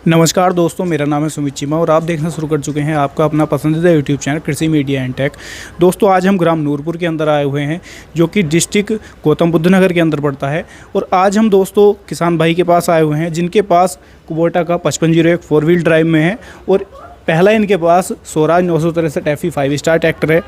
नमस्कार दोस्तों, मेरा नाम है सुमित चीमा और आप देखना शुरू कर चुके हैं आपका अपना पसंदीदा यूट्यूब चैनल कृषि मीडिया एंड टेक। दोस्तों, आज हम ग्राम नूरपुर के अंदर आए हुए हैं जो कि डिस्ट्रिक्ट गौतम बुद्ध नगर के अंदर पड़ता है। और आज हम दोस्तों किसान भाई के पास आए हुए हैं जिनके पास कुबोटा का 5501 4 व्हील ड्राइव में है और पहला इनके पास स्वराज 963 FE 5 स्टार ट्रैक्टर है।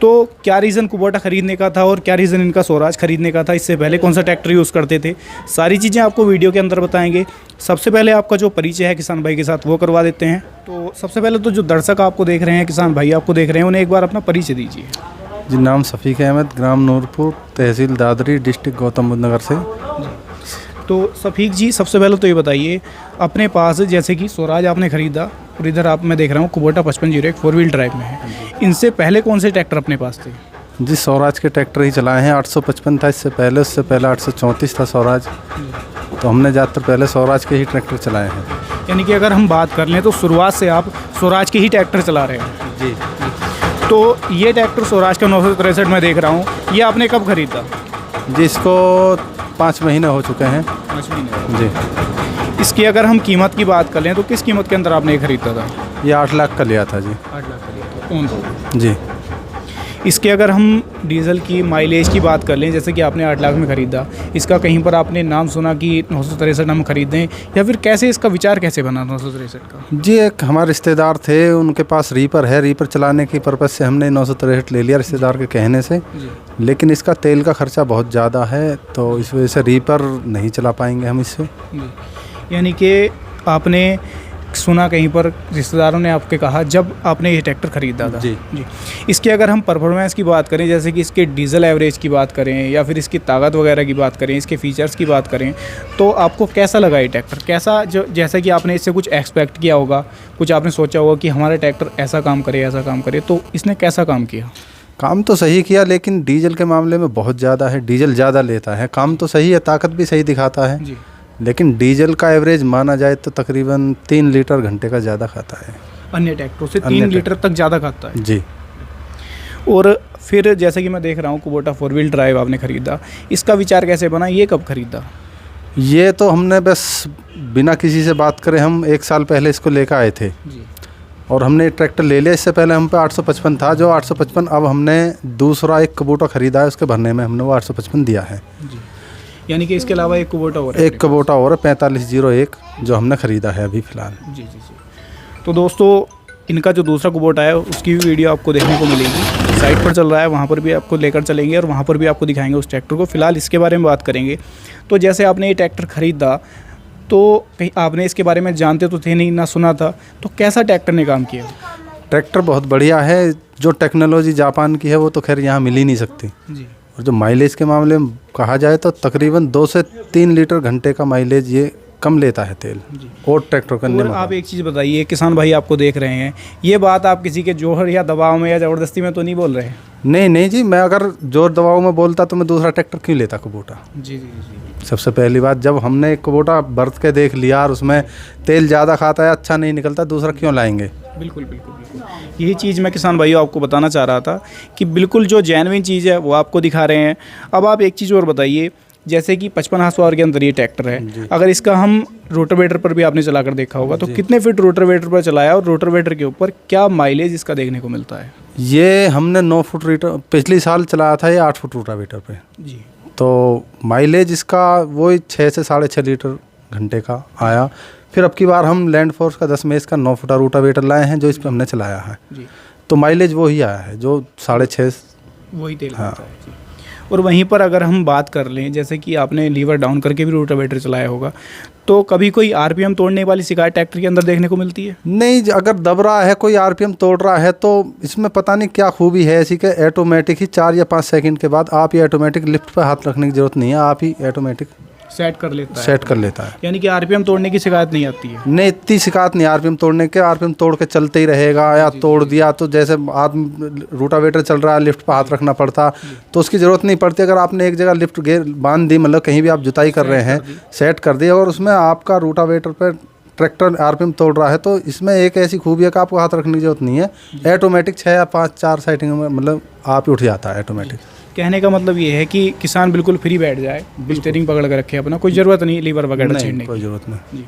तो क्या रीज़न कुबोटा ख़रीदने का था और क्या रीज़न इनका स्वराज ख़रीदने का था, इससे पहले कौन सा ट्रैक्टर यूज़ करते थे, सारी चीज़ें आपको वीडियो के अंदर बताएंगे। सबसे पहले आपका जो परिचय है किसान भाई के साथ वो करवा देते हैं। तो सबसे पहले तो जो दर्शक आपको देख रहे हैं, किसान भाई आपको देख रहे हैं, उन्हें एक बार अपना परिचय दीजिए। जी, नाम शफीक अहमद, ग्राम नूरपुर, तहसील दादरी, डिस्ट्रिक्ट गौतम बुद्ध नगर से। तो शफीक जी, सबसे पहले तो ये बताइए, अपने पास जैसे कि स्वराज आपने ख़रीदा और इधर आप मैं देख रहा हूँ कुबोटा 5501 4 व्हील ड्राइव में है, इनसे पहले कौन से ट्रैक्टर अपने पास थे? जी, स्वराज के ट्रैक्टर ही चलाए हैं। 855 था इससे पहले, उससे पहले 834 था स्वराज। तो हमने ज़्यादातर पहले स्वराज के ही ट्रैक्टर चलाए हैं। यानी कि अगर हम बात कर लें तो शुरुआत से आप स्वराज के ही ट्रैक्टर चला रहे हैं। जी। तो ये ट्रैक्टर स्वराज का 963 में देख रहा हूँ, ये आपने कब ख़रीदा? जी, इसको 5 महीने हो चुके हैं। 5 महीने। जी। इसकी अगर हम कीमत की बात कर लें तो किस कीमत के अंदर आपने ये ख़रीदा था? ये 8 लाख का लिया था जी। 8 लाख का लिया था। कौन? जी। इसके अगर हम डीजल की माइलेज की बात कर लें, जैसे कि आपने 8 लाख में ख़रीदा, इसका कहीं पर आपने नाम सुना कि 963 हम ख़रीदें, या फिर कैसे इसका विचार कैसे बना 963 का? जी, एक हमारे रिश्तेदार थे, उनके पास रीपर है, रीपर चलाने की पर्पज़ से हमने 963 ले लिया रिश्तेदार के कहने से। लेकिन इसका तेल का खर्चा बहुत ज़्यादा है, तो इस वजह से रीपर नहीं चला पाएंगे हम इससे। यानी कि आपने सुना कहीं पर, रिश्तेदारों ने आपके कहा जब आपने ये ट्रैक्टर ख़रीदा था। जी। इसकी अगर हम परफॉर्मेंस की बात करें, जैसे कि इसके डीजल एवरेज की बात करें या फिर इसकी ताकत वगैरह की बात करें, इसके फीचर्स की बात करें, तो आपको कैसा लगा ये ट्रैक्टर? कैसा, जो जैसा कि आपने इससे कुछ एक्सपेक्ट किया होगा, कुछ आपने सोचा होगा कि हमारा ट्रैक्टर ऐसा काम करे, ऐसा काम करे, तो इसने कैसा काम किया? काम तो सही किया, लेकिन डीजल के मामले में बहुत ज़्यादा है, डीजल ज़्यादा लेता है। काम तो सही है, ताकत भी सही दिखाता है जी। लेकिन डीजल का एवरेज माना जाए तो तकरीबन 3 लीटर घंटे का ज़्यादा खाता है। अन्य ट्रैक्टरों से 3 लीटर तक ज़्यादा खाता है। जी। और फिर जैसे कि मैं देख रहा हूँ कुबोटा 4 व्हील ड्राइव आपने ख़रीदा, इसका विचार कैसे बना, ये कब ख़रीदा? ये तो हमने बस बिना किसी से बात करे हम 1 साल पहले इसको लेकर आए थे। जी। और हमने ट्रैक्टर ले लिया। इससे पहले हम पे 855 था, जो 855 अब हमने दूसरा एक कुबोटा ख़रीदा है, उसके भरने में हमने वो 855 दिया है। जी। यानी कि इसके अलावा एक कुबोटा और है? एक कुबोटा और है 4501 जो हमने ख़रीदा है अभी फ़िलहाल। जी जी जी। तो दोस्तों, इनका जो दूसरा कुबोटा है उसकी भी वीडियो आपको देखने को मिलेगी, साइट पर चल रहा है, वहाँ पर भी आपको लेकर चलेंगे और वहाँ पर भी आपको दिखाएंगे उस ट्रैक्टर को। फ़िलहाल इसके बारे में बात करेंगे। तो जैसे आपने ये ट्रैक्टर ख़रीदा, तो कहीं आपने इसके बारे में जानते तो थे नहीं, ना सुना था, तो कैसा ट्रैक्टर ने काम किया? ट्रैक्टर बहुत बढ़िया है। जो टेक्नोलॉजी जापान की है वो तो खैर यहाँ मिल ही नहीं सकती। जी। और जो माइलेज के मामले में कहा जाए तो तकरीबन 2 से 3 लीटर घंटे का माइलेज ये कम लेता है तेल और ट्रैक्टर करने में। आप एक चीज़ बताइए, किसान भाई आपको देख रहे हैं, ये बात आप किसी के जोहर या दबाव में या ज़बरदस्ती में तो नहीं बोल रहे हैं? नहीं जी, मैं अगर जोर दबाव में बोलता तो मैं दूसरा ट्रैक्टर क्यों लेता कुबोटा? जी जी जी। सबसे पहली बात, जब हमने एक कुबोटा बरत के देख लिया और उसमें तेल ज़्यादा खाता है, अच्छा नहीं निकलता, दूसरा क्यों लाएंगे? बिल्कुल बिल्कुल बिल्कुल। यही चीज़ मैं किसान भाइयों आपको बताना चाह रहा था कि बिल्कुल जो जेन्युइन चीज़ है वो आपको दिखा रहे हैं। अब आप एक चीज़ और बताइए, जैसे कि 55 हार्स पावर के अंदर ये ट्रैक्टर है, अगर इसका हम रोटावेटर पर भी आपने चलाकर देखा होगा, तो कितने फीट रोटावेटर पर चलाया और रोटावेटर के ऊपर क्या माइलेज इसका देखने को मिलता है? ये हमने 9 फुट पिछले साल चलाया था, ये 8 फुट रोटावेटर पे। जी। तो माइलेज इसका वही 6 से 6.5 लीटर घंटे का आया। फिर अब की बार हम लैंड फोर्स का 10 मेष का 9 फुटा रोटावेटर लाए हैं, जो इस पर हमने चलाया है। जी। तो माइलेज वही आया है जो 6.5 वही तेल खाता है। जी। और वहीं पर अगर हम बात कर लें, जैसे कि आपने लीवर डाउन करके भी रोटावेटर चलाया होगा, तो कभी कोई आरपीएम तोड़ने वाली शिकायत ट्रैक्टर के अंदर देखने को मिलती है? नहीं, अगर दब रहा है, कोई आरपीएम तोड़ रहा है, तो इसमें पता नहीं क्या खूबी है ऐसी कि ऑटोमेटिक ही 4 या 5 सेकंड के बाद आप ही ऑटोमेटिक लिफ्ट पर हाथ रखने की ज़रूरत नहीं है, आप ही ऑटोमेटिक सेट कर लेता है। यानी कि आरपीएम तोड़ने की शिकायत नहीं आती है? नहीं, इतनी शिकायत नहीं आरपीएम तोड़ने के। आरपीएम तोड़ के चलते ही रहेगा, या तोड़ दिया तो जैसे आदमी रोटावेटर चल रहा है, लिफ्ट पर हाथ रखना पड़ता, तो उसकी ज़रूरत नहीं पड़ती। अगर आपने एक जगह लिफ्ट गेयर बांध दी, मतलब कहीं भी आप जुताई कर रहे हैं, सेट कर दी, और उसमें आपका रोटावेटर पर ट्रैक्टर आरपीएम तोड़ रहा है, तो इसमें एक ऐसी खूबी है कि आपको हाथ रखने की जरूरत नहीं है। ऑटोमेटिक 6 या 5 4 सेटिंग में मतलब आप ही उठ जाता है ऑटोमेटिक। कहने का मतलब ये है कि किसान बिल्कुल फ्री बैठ जाए, स्टीयरिंग पकड़ कर रखे अपना, कोई ज़रूरत नहीं लीवर वगैरह छेड़ने की। कोई ज़रूरत नहीं। जी।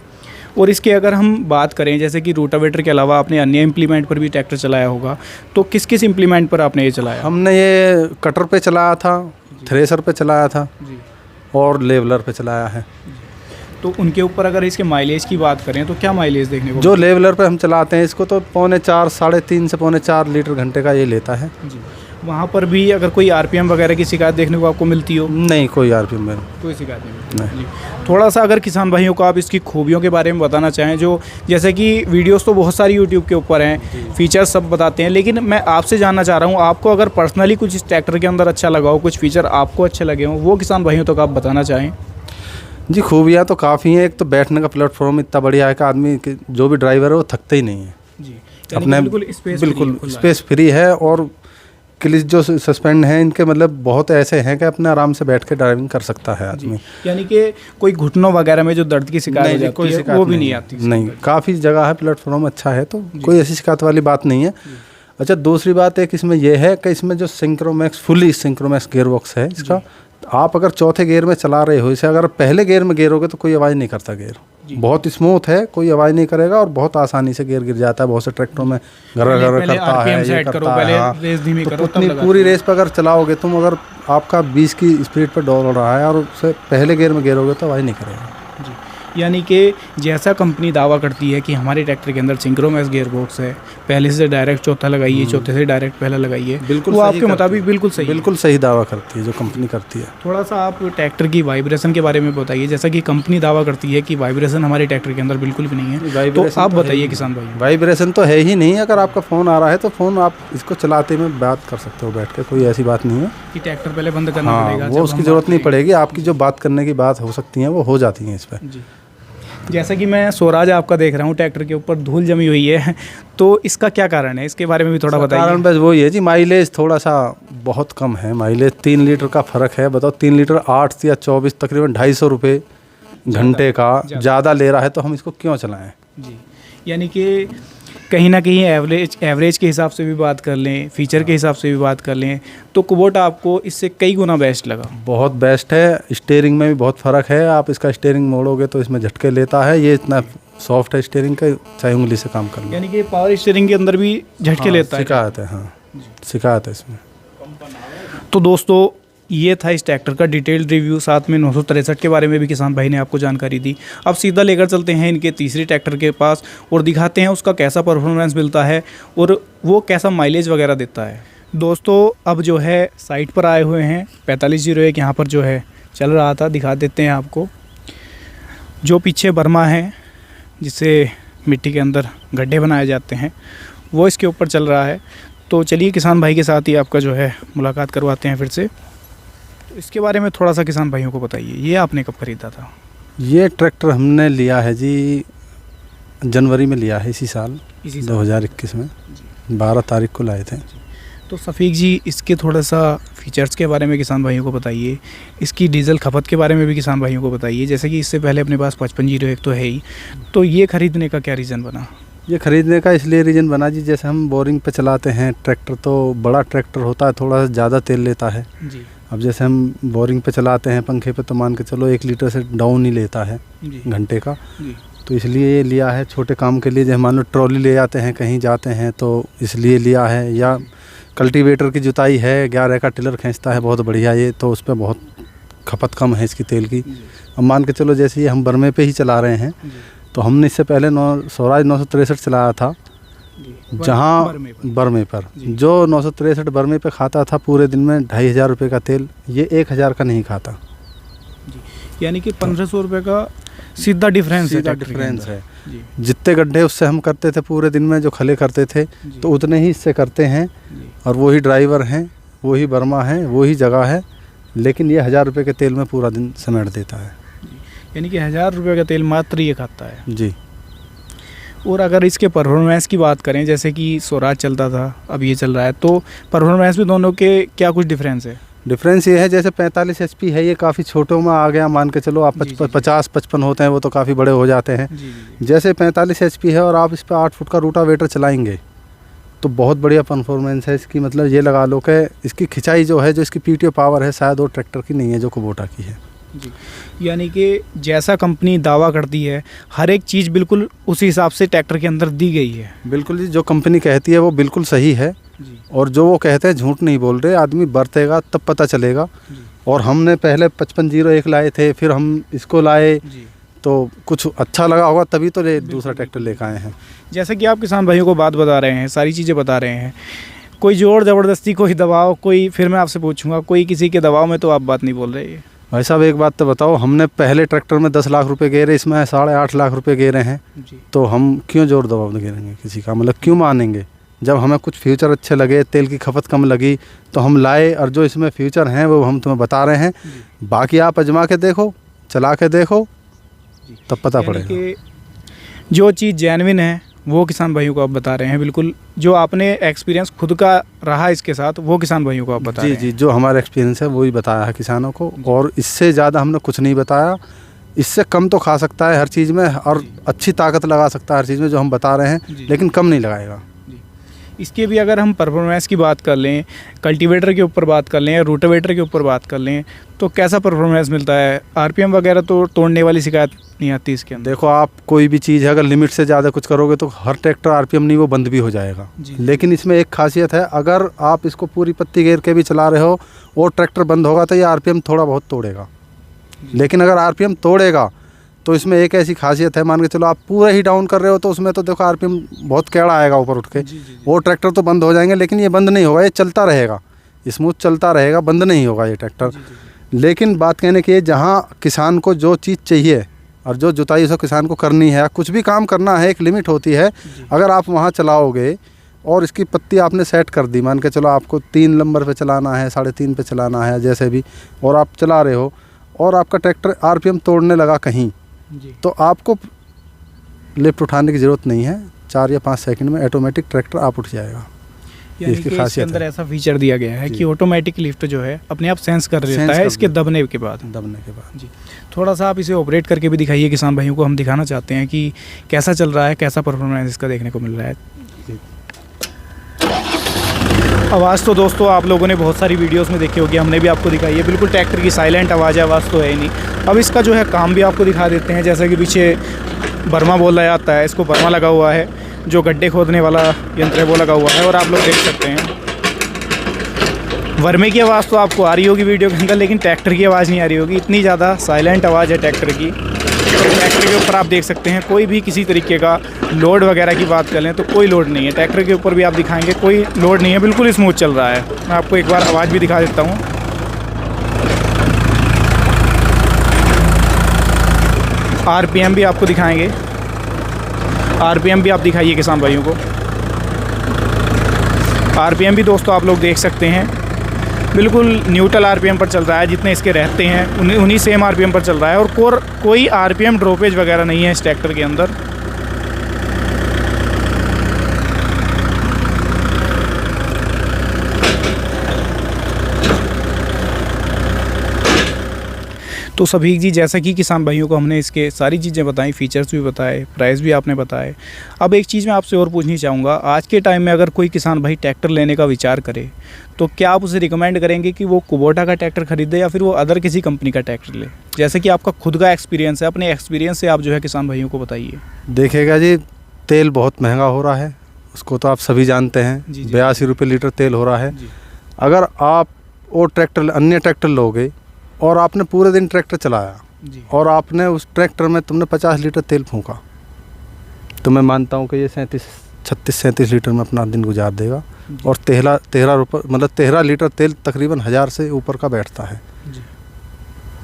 और इसके अगर हम बात करें जैसे कि रोटावेटर के अलावा आपने अन्य इम्प्लीमेंट पर भी ट्रैक्टर चलाया होगा, तो किस किस इम्प्लीमेंट पर आपने ये चलाया? हमने ये कटर पे चलाया था, थ्रेसर पे चलाया था और लेवलर पे चलाया है। तो उनके ऊपर अगर इसके माइलेज की बात करें तो क्या माइलेज देखने को? जो लेवलर पे हम चलाते हैं इसको तो 3.25 3.5 से 4.25 लीटर घंटे का ये लेता है। जी। वहाँ पर भी अगर कोई आरपीएम वगैरह की शिकायत देखने को आपको मिलती हो? नहीं, कोई आरपीएम में कोई शिकायत नहीं। जी। थोड़ा सा अगर किसान भाइयों को आप इसकी खूबियों के बारे में बताना चाहें, जो जैसे कि वीडियोस तो बहुत सारी यूट्यूब के ऊपर हैं, फीचर्स सब बताते हैं, लेकिन मैं आपसे जानना चाह रहा हूँ आपको अगर पर्सनली कुछ इस ट्रैक्टर के अंदर अच्छा लगा हो, कुछ फीचर आपको अच्छे लगे हों, वो किसान भाइयों तक आप बताना चाहें। जी, खूबियाँ तो काफ़ी हैं। एक तो बैठने का प्लेटफॉर्म इतना बढ़िया है कि आदमी जो भी ड्राइवर है वो थकता ही नहीं है। जी। अपने बिल्कुल स्पेस फ्री है। और क्लिच जो सस्पेंड हैं इनके मतलब बहुत ऐसे हैं कि अपने आराम से बैठ के ड्राइविंग कर सकता है आदमी। यानी कि कोई घुटनों वगैरह में जो दर्द की शिकायत हो जाती है वो भी नहीं आती? नहीं, काफ़ी जगह है, प्लेटफॉर्म अच्छा है, तो कोई ऐसी शिकायत वाली बात नहीं है। अच्छा, दूसरी बात एक इसमें यह है कि इसमें जो सिंक्रोमैक्स फुली सिंक्रोमैक्स गियर बॉक्स है इसका, आप अगर चौथे गियर में चला रहे हो इसे, अगर पहले गियर में गिरोगे तो कोई आवाज़ नहीं करता। गियर बहुत स्मूथ है, कोई आवाज़ नहीं करेगा और बहुत आसानी से गियर गिर जाता है। बहुत से ट्रैक्टरों में घर करता है, ये करता है। तो उतनी पूरी रेस पर अगर चलाओगे तुम, अगर आपका 20 की स्पीड पर दौड़ रहा है और उससे पहले गियर में गिरोगे तो आवाज़ नहीं करेगा। यानी कि जैसा कंपनी दावा करती है कि हमारे ट्रैक्टर के अंदर सिंक्रोमैक्स गियर बॉक्स है, पहले से डायरेक्ट चौथा लगाइए, चौथे से डायरेक्ट पहला लगाइए, बिल्कुल वो आपके मुताबिक बिल्कुल सही दावा करती है जो कंपनी करती है। थोड़ा सा आप ट्रैक्टर की वाइब्रेशन के बारे में बताइए। जैसा कि कंपनी दावा करती है कि वाइब्रेशन हमारे ट्रैक्टर के अंदर बिल्कुल भी नहीं है, तो आप बताइए किसान भाई। वाइब्रेशन तो है ही नहीं। अगर आपका फ़ोन आ रहा है तो फ़ोन आप इसको चलाते में बात कर सकते हो बैठ के, कोई ऐसी बात नहीं है कि ट्रैक्टर पहले बंद करना पड़ेगा। वो उसकी ज़रूरत नहीं पड़ेगी। आपकी जो बात करने की बात हो सकती है वो हो जाती है इस पर। जैसा कि मैं स्वराज आपका देख रहा हूँ, ट्रैक्टर के ऊपर धूल जमी हुई है, तो इसका क्या कारण है? इसके बारे में भी थोड़ा बताइए। कारण बस वही है जी, माइलेज थोड़ा सा बहुत कम है। माइलेज 3 लीटर का फ़र्क है। बताओ 3 लीटर 8 या 24 तकरीबन 250 रुपये घंटे का ज़्यादा ले रहा है, तो हम इसको क्यों चलाएँ? जी, यानी कि कहीं ना कहीं एवरेज के हिसाब से भी बात कर लें, फीचर के हिसाब से भी बात कर लें, तो कुबोटा आपको इससे कई गुना बेस्ट लगा। बहुत बेस्ट है। स्टीयरिंग में भी बहुत फ़र्क है। आप इसका स्टीयरिंग मोड़ोगे तो इसमें झटके लेता है। ये इतना सॉफ्ट है स्टीयरिंग का, चाहे उंगली से काम करना। यानी कि पावर स्टीयरिंग के अंदर भी झटके लेता है। शिकायत है, हाँ शिकायत है इसमें। तो दोस्तों, ये था इस ट्रैक्टर का डिटेल्ड रिव्यू, साथ में 963 के बारे में भी किसान भाई ने आपको जानकारी दी। अब सीधा लेकर चलते हैं इनके तीसरी ट्रैक्टर के पास और दिखाते हैं उसका कैसा परफॉर्मेंस मिलता है और वो कैसा माइलेज वगैरह देता है। दोस्तों, अब जो है साइट पर आए हुए हैं, 4501 यहाँ पर जो है चल रहा था, दिखा देते हैं आपको। जो पीछे बर्मा है जिससे मिट्टी के अंदर गड्ढे बनाए जाते हैं, वो इसके ऊपर चल रहा है। तो चलिए किसान भाई के साथ ही आपका जो है मुलाकात करवाते हैं फिर से। तो इसके बारे में थोड़ा सा किसान भाइयों को बताइए, ये आपने कब खरीदा था? ये ट्रैक्टर हमने लिया है जी जनवरी में लिया है, इसी साल 2021 में 12 तारीख को लाए थे। तो सफ़ीक जी, इसके थोड़ा सा फीचर्स के बारे में किसान भाइयों को बताइए। इसकी डीजल खपत के बारे में भी किसान भाइयों को बताइए। जैसे कि इससे पहले अपने पास 5501 तो है ही, तो ये ख़रीदने का क्या रीज़न बना? ये ख़रीदने का इसलिए रीज़न बना जी, जैसे हम बोरिंग पे चलाते हैं ट्रैक्टर, तो बड़ा ट्रैक्टर होता है, थोड़ा ज़्यादा तेल लेता है जी। अब जैसे हम बोरिंग पे चलाते हैं पंखे पे, तो मान के चलो 1 लीटर से डाउन ही लेता है घंटे का। तो इसलिए ये लिया है छोटे काम के लिए। जैसे मान लो ट्रॉली ले जाते हैं, कहीं जाते हैं, तो इसलिए लिया है। या कल्टीवेटर की जुताई है, 11 का टिलर खींचता है बहुत बढ़िया ये, तो उस पर बहुत खपत कम है इसकी तेल की। अब मान के चलो जैसे ये हम बर्मे पे ही चला रहे हैं, तो हमने इससे पहले स्वराज 963 चलाया था, जहाँ बर्मे पर जो 963 बर्मे पे खाता था पूरे दिन में 2500 रुपये का तेल, ये 1000 का नहीं खाता। यानी कि 1500 रुपये का सीधा डिफरेंस है। जितने गड्ढे उससे हम करते थे पूरे दिन में, जो खले करते थे, तो उतने ही इससे करते हैं। और वही ड्राइवर हैं, वही बर्मा है, वही जगह है, लेकिन ये 1000 रुपये के तेल में पूरा दिन समेट देता है। यानी कि 1000 रुपये का तेल मात्र ये खाता है जी। और अगर इसके परफॉर्मेंस की बात करें, जैसे कि स्वराज चलता था, अब ये चल रहा है, तो परफॉर्मेंस में दोनों के क्या कुछ डिफरेंस है? डिफरेंस ये है, जैसे 45 HP है, ये काफ़ी छोटों में आ गया। मान के चलो आप 50-55 होते हैं, वो तो काफ़ी बड़े हो जाते हैं। जैसे 45 HP है और आप इस पर 8 फुट का रूटावेटर चलाएंगे तो बहुत बढ़िया परफॉर्मेंस है इसकी। मतलब ये लगा लो कि इसकी खिंचाई जो है, जो इसकी PTO पावर है, शायद वो ट्रैक्टर की नहीं है जो कुबोटा की है। जी, यानी कि जैसा कंपनी दावा करती है हर एक चीज़ बिल्कुल उसी हिसाब से ट्रैक्टर के अंदर दी गई है। बिल्कुल जी, जो कंपनी कहती है वो बिल्कुल सही है जी। और जो वो कहते हैं झूठ नहीं बोल रहे। आदमी बरतेगा तब पता चलेगा। जी। और हमने पहले 5501 लाए थे, फिर हम इसको लाए जी। तो कुछ अच्छा लगा होगा तभी तो दूसरा ट्रैक्टर लेकर आए हैं। जैसे कि आप किसान भाइयों को बात बता रहे हैं, सारी चीज़ें बता रहे हैं, कोई जोर ज़बरदस्ती, कोई दबाव, कोई, फिर मैं आपसे पूछूंगा, कोई किसी के दबाव में तो आप बात नहीं बोल रहे हैं। भाई साहब एक बात तो बताओ, हमने पहले ट्रैक्टर में 10 लाख रुपए गेरे, इसमें 8.5 लाख रुपए गेरे हैं, जी। तो हम क्यों जोर दबाव गेरेंगे किसी का, मतलब क्यों मानेंगे। जब हमें कुछ फ्यूचर अच्छे लगे, तेल की खपत कम लगी तो हम लाए, और जो इसमें फ्यूचर हैं वो हम तुम्हें बता रहे हैं। बाकी आप आजमा के देखो, चला के देखो, तब पता पड़ेगा कि जो चीज़ जेन्युइन है वो किसान भाइयों को आप बता रहे हैं। बिल्कुल जो आपने एक्सपीरियंस खुद का रहा इसके साथ, वो किसान भाइयों को आप बता रहे हैं। जी, जो हमारा एक्सपीरियंस है वही बताया है किसानों को, और इससे ज़्यादा हमने कुछ नहीं बताया। इससे कम तो खा सकता है हर चीज़ में, और अच्छी ताकत लगा सकता है हर चीज़ में जो हम बता रहे हैं, लेकिन कम नहीं लगाएगा। इसके भी अगर हम परफॉर्मेंस की बात कर लें, कल्टीवेटर के ऊपर बात कर लें, रोटावेटर के ऊपर बात कर लें, तो कैसा परफॉर्मेंस मिलता है? आरपीएम वगैरह तो तोड़ने वाली शिकायत नहीं आती इसके अंदर? देखो, आप कोई भी चीज़ है अगर लिमिट से ज़्यादा कुछ करोगे तो हर ट्रैक्टर आरपीएम नहीं वो बंद भी हो जाएगा। लेकिन इसमें एक खासियत है, अगर आप इसको पूरी पत्ती घेर के भी चला रहे हो और ट्रैक्टर बंद होगा तो ये आरपीएम थोड़ा बहुत तोड़ेगा। लेकिन अगर आरपीएम तोड़ेगा तो इसमें एक ऐसी खासियत है, मान के चलो आप पूरा ही डाउन कर रहे हो तो उसमें तो देखो आरपीएम बहुत कैड़ा आएगा ऊपर उठ के, वो ट्रैक्टर तो बंद हो जाएंगे, लेकिन ये बंद नहीं होगा, ये चलता रहेगा, स्मूथ चलता रहेगा, बंद नहीं होगा ये ट्रैक्टर। लेकिन बात कहने की है, जहाँ किसान को जो चीज़ चाहिए और जो जुताई उसको किसान को करनी है, कुछ भी काम करना है, एक लिमिट होती है। अगर आप वहाँ चलाओगे और इसकी पत्ती आपने सेट कर दी, मान के चलो आपको 3 नंबर पे चलाना है, 3.5 पे चलाना है, जैसे भी, और आप चला रहे हो और आपका ट्रैक्टर आरपीएम तोड़ने लगा कहीं, तो आपको लिफ्ट उठाने की ज़रूरत नहीं है। 4 या 5 सेकंड में ऑटोमेटिक ट्रैक्टर आप उठ जाएगा। यानी कि इसके अंदर ऐसा फीचर दिया गया है कि ऑटोमेटिक लिफ्ट जो है अपने आप सेंस कर देता है इसके दबने के बाद। जी, थोड़ा सा आप इसे ऑपरेट करके भी दिखाइए किसान भाइयों को, हम दिखाना चाहते हैं कि कैसा चल रहा है, कैसा परफॉर्मेंस इसका देखने को मिल रहा है। आवाज़ तो दोस्तों आप लोगों ने बहुत सारी वीडियोस में देखी होगी, हमने भी आपको दिखाई है, बिल्कुल ट्रैक्टर की साइलेंट आवाज़ है, आवाज़ तो है ही नहीं। अब इसका जो है काम भी आपको दिखा देते हैं। जैसा कि पीछे बर्मा बोला जाता है, इसको बर्मा लगा हुआ है, जो गड्ढे खोदने वाला यंत्र है वो लगा हुआ है, और आप लोग देख सकते हैं वर्मे की आवाज़ तो आपको आ रही होगी वीडियो के अंदर, लेकिन ट्रैक्टर की आवाज़ नहीं आ रही होगी, इतनी ज़्यादा साइलेंट आवाज़ है ट्रैक्टर की। तो ट्रैक्टर के ऊपर आप देख सकते हैं कोई भी किसी तरीके का लोड वगैरह की बात कर लें तो कोई लोड नहीं है ट्रैक्टर के ऊपर, भी आप दिखाएंगे कोई लोड नहीं है, बिल्कुल स्मूथ चल रहा है। मैं आपको एक बार आवाज़ भी दिखा देता हूँ। आरपीएम भी आपको दिखाएंगे, आरपीएम भी आप दिखाइए किसान भाइयों को। आरपीएम भी दोस्तों आप लोग देख सकते हैं बिल्कुल न्यूट्रल आरपीएम पर चल रहा है, जितने इसके रहते हैं उन्हीं सेम आरपीएम पर चल रहा है, और कोई आरपीएम ड्रॉपेज वगैरह नहीं है इस ट्रैक्टर के अंदर। तो सभी जी, जैसा कि किसान भाइयों को हमने इसके सारी चीज़ें बताई, फीचर्स भी बताए, प्राइस भी आपने बताए। अब एक चीज़ मैं आपसे और पूछनी चाहूँगा, आज के टाइम में अगर कोई किसान भाई ट्रैक्टर लेने का विचार करे तो क्या आप उसे रिकमेंड करेंगे कि वो कुबोटा का ट्रैक्टर खरीदे या फिर वो अदर किसी कंपनी का ट्रैक्टर ले? जैसे कि आपका खुद का एक्सपीरियंस है, अपने एक्सपीरियंस से आप जो है किसान भाइयों को बताइए। देखिएगा जी, तेल बहुत महंगा हो रहा है, उसको तो आप सभी जानते हैं। 82 रुपये लीटर तेल हो रहा है। अगर आप वो ट्रैक्टर, अन्य ट्रैक्टर लोगे और आपने पूरे दिन ट्रैक्टर चलाया और आपने उस ट्रैक्टर में तुमने 50 लीटर तेल फूंका, तो मैं मानता हूँ कि ये 36-37 लीटर में अपना दिन गुजार देगा। और 13 रुपये, मतलब 13 लीटर तेल तकरीबन 1000 से ऊपर का बैठता है।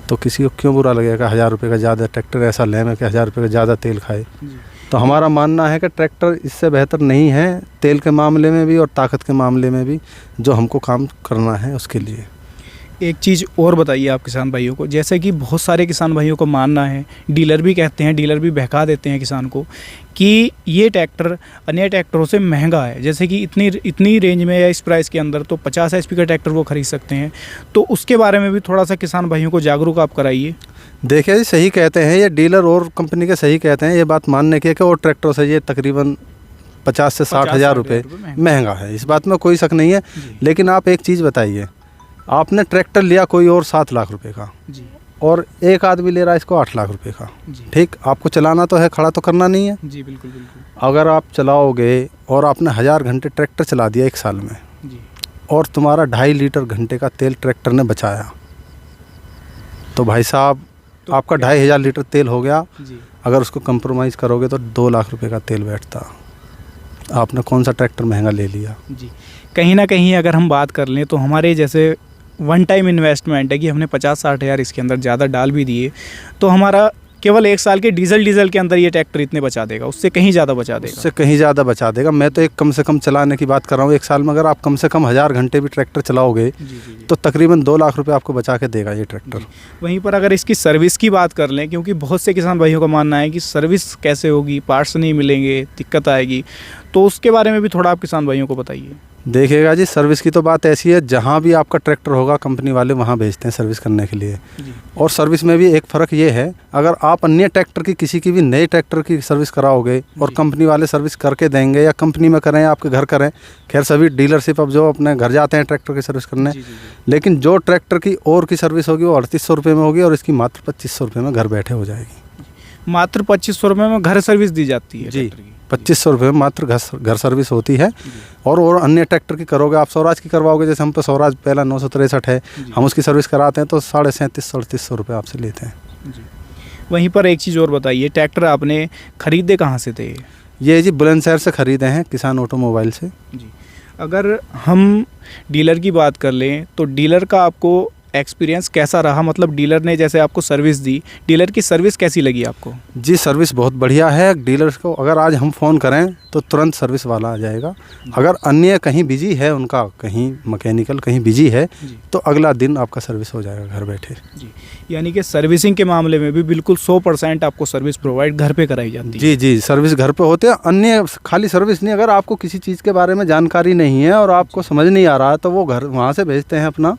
तो किसी को क्यों बुरा लगेगा 1000 रुपये का ज़्यादा ट्रैक्टर ऐसा लें में कि 1000 रुपये का ज़्यादा तेल खाए। तो हमारा मानना है कि ट्रैक्टर इससे बेहतर नहीं है, तेल के मामले में भी और ताकत के मामले में भी, जो हमको काम करना है उसके लिए। एक चीज़ और बताइए आप किसान भाइयों को, जैसे कि बहुत सारे किसान भाइयों को मानना है, डीलर भी कहते हैं, डीलर भी बहका देते हैं किसान को कि ये ट्रैक्टर अन्य ट्रैक्टरों से महंगा है। जैसे कि इतनी रेंज में या इस प्राइस के अंदर तो 50 HP का ट्रैक्टर वो खरीद सकते हैं, तो उसके बारे में भी थोड़ा सा किसान भाइयों को जागरूक आप कराइए। देखिए जी, सही कहते हैं ये डीलर और कंपनी के, सही कहते हैं, ये बात मानने की कि और ट्रैक्टरों से ये तकरीबन 50 से 60 हज़ार रुपये महंगा है, इस बात में कोई शक नहीं है। लेकिन आप एक चीज़ बताइए, आपने ट्रैक्टर लिया कोई और 7 लाख रुपए का, और एक आदमी ले रहा है इसको 8 लाख रुपए का। जी। ठीक, आपको चलाना तो है, खड़ा तो करना नहीं है। जी बिल्कुल बिल्कुल। अगर आप चलाओगे और आपने 1000 घंटे ट्रैक्टर चला दिया 1 साल में, जी। और तुम्हारा 2.5 लीटर घंटे का तेल ट्रैक्टर ने बचाया, तो भाई साहब तो आपका 2500 लीटर तेल हो गया। जी। अगर उसको कंप्रोमाइज़ करोगे तो 2 लाख रुपए का तेल बैठता। आपने कौन सा ट्रैक्टर महंगा ले लिया। जी, कहीं ना कहीं अगर हम बात कर लें तो हमारे जैसे वन टाइम इन्वेस्टमेंट है कि हमने 50-60 हज़ार इसके अंदर ज़्यादा डाल भी दिए तो हमारा केवल 1 साल के डीजल के अंदर ये ट्रैक्टर इतने बचा देगा, उससे कहीं ज़्यादा बचा देगा। उससे कहीं ज़्यादा बचा देगा। मैं तो एक कम से कम चलाने की बात कर रहा हूँ। 1 साल में अगर आप कम से कम 1000 घंटे भी ट्रैक्टर चलाओगे जी जी जी। तो तकरीबन 2 लाख रुपए आपको बचा के देगा ये ट्रैक्टर। वहीं पर अगर इसकी सर्विस की बात कर लें, क्योंकि बहुत से किसान भाइयों का मानना है कि सर्विस कैसे होगी, पार्ट्स नहीं मिलेंगे, दिक्कत आएगी, तो उसके बारे में भी थोड़ा आप किसान भाइयों को बताइए। देखिएगा जी, सर्विस की तो बात ऐसी है, जहाँ भी आपका ट्रैक्टर होगा कंपनी वाले वहाँ भेजते हैं सर्विस करने के लिए। जी। और सर्विस में भी एक फ़र्क ये है, अगर आप अन्य ट्रैक्टर की किसी की भी नए ट्रैक्टर की सर्विस कराओगे और कंपनी वाले सर्विस करके देंगे, या कंपनी में करें या आपके घर करें, खैर सभी डीलरशिप अब जो अपने घर जाते हैं ट्रैक्टर की सर्विस करने, जी, जी, जी। लेकिन जो ट्रैक्टर की और की सर्विस होगी वो 3800 रुपये में होगी और इसकी मात्र 2500 रुपये में घर बैठे हो जाएगी। मात्र 2500 रुपये में घर सर्विस दी जाती है जी, ट्रैक्टर की। 2500 रुपये में मात्र घर सर्विस होती है। और अन्य ट्रैक्टर की करोगे, आप स्वराज की करवाओगे, जैसे हम पे स्वराज पहला 963 है, हम उसकी सर्विस कराते हैं तो 3750-3800 रुपये आपसे लेते हैं। जी। वहीं पर एक चीज़ और बताइए, ट्रैक्टर आपने खरीदे कहाँ से थे? ये जी बुलंदशहर से ख़रीदे हैं, किसान ऑटोमोबाइल से। जी। अगर हम डीलर की बात कर लें तो डीलर का आपको एक्सपीरियंस कैसा रहा? मतलब डीलर ने जैसे आपको सर्विस दी, डीलर की सर्विस कैसी लगी आपको? जी, सर्विस बहुत बढ़िया है। डीलर्स को अगर आज हम फ़ोन करें तो तुरंत सर्विस वाला आ जाएगा। अगर अन्य कहीं बिजी है, उनका कहीं मैकेनिकल कहीं बिजी है, तो अगला दिन आपका सर्विस हो जाएगा घर बैठे। जी, यानी कि सर्विसिंग के मामले में भी बिल्कुल 100% आपको सर्विस प्रोवाइड घर पे कराई जाती है। जी जी, सर्विस घर पे होते हैं। अन्य खाली सर्विस नहीं, अगर आपको किसी चीज़ के बारे में जानकारी नहीं है और आपको समझ नहीं आ रहा है तो वो घर वहाँ से भेजते हैं अपना,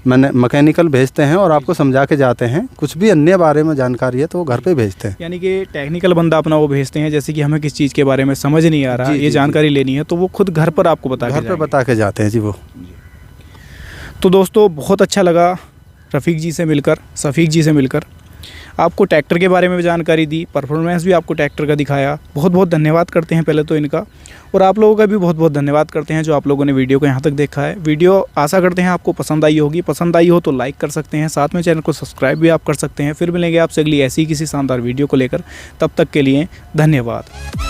मैंने मैकेनिकल भेजते हैं और आपको समझा के जाते हैं। कुछ भी अन्य बारे में जानकारी है तो वो घर पे भेजते हैं। यानी कि टेक्निकल बंदा अपना वो भेजते हैं, जैसे कि हमें किस चीज़ के बारे में समझ नहीं आ रहा, ये जानकारी लेनी है, तो वो खुद घर पर आपको घर पे बता के जाते हैं जी वो। तो दोस्तों, बहुत अच्छा लगा रफ़ीक जी से मिलकर, सफ़ीक जी से मिलकर। आपको ट्रैक्टर के बारे में भी जानकारी दी, परफॉर्मेंस भी आपको ट्रैक्टर का दिखाया। बहुत बहुत धन्यवाद करते हैं पहले तो इनका, और आप लोगों का भी बहुत बहुत धन्यवाद करते हैं जो आप लोगों ने वीडियो को यहाँ तक देखा है। वीडियो आशा करते हैं आपको पसंद आई होगी। पसंद आई हो तो लाइक कर सकते हैं, साथ में चैनल को सब्सक्राइब भी आप कर सकते हैं। फिर मिलेंगे आपसे अगली ऐसी किसी शानदार वीडियो को लेकर। तब तक के लिए धन्यवाद।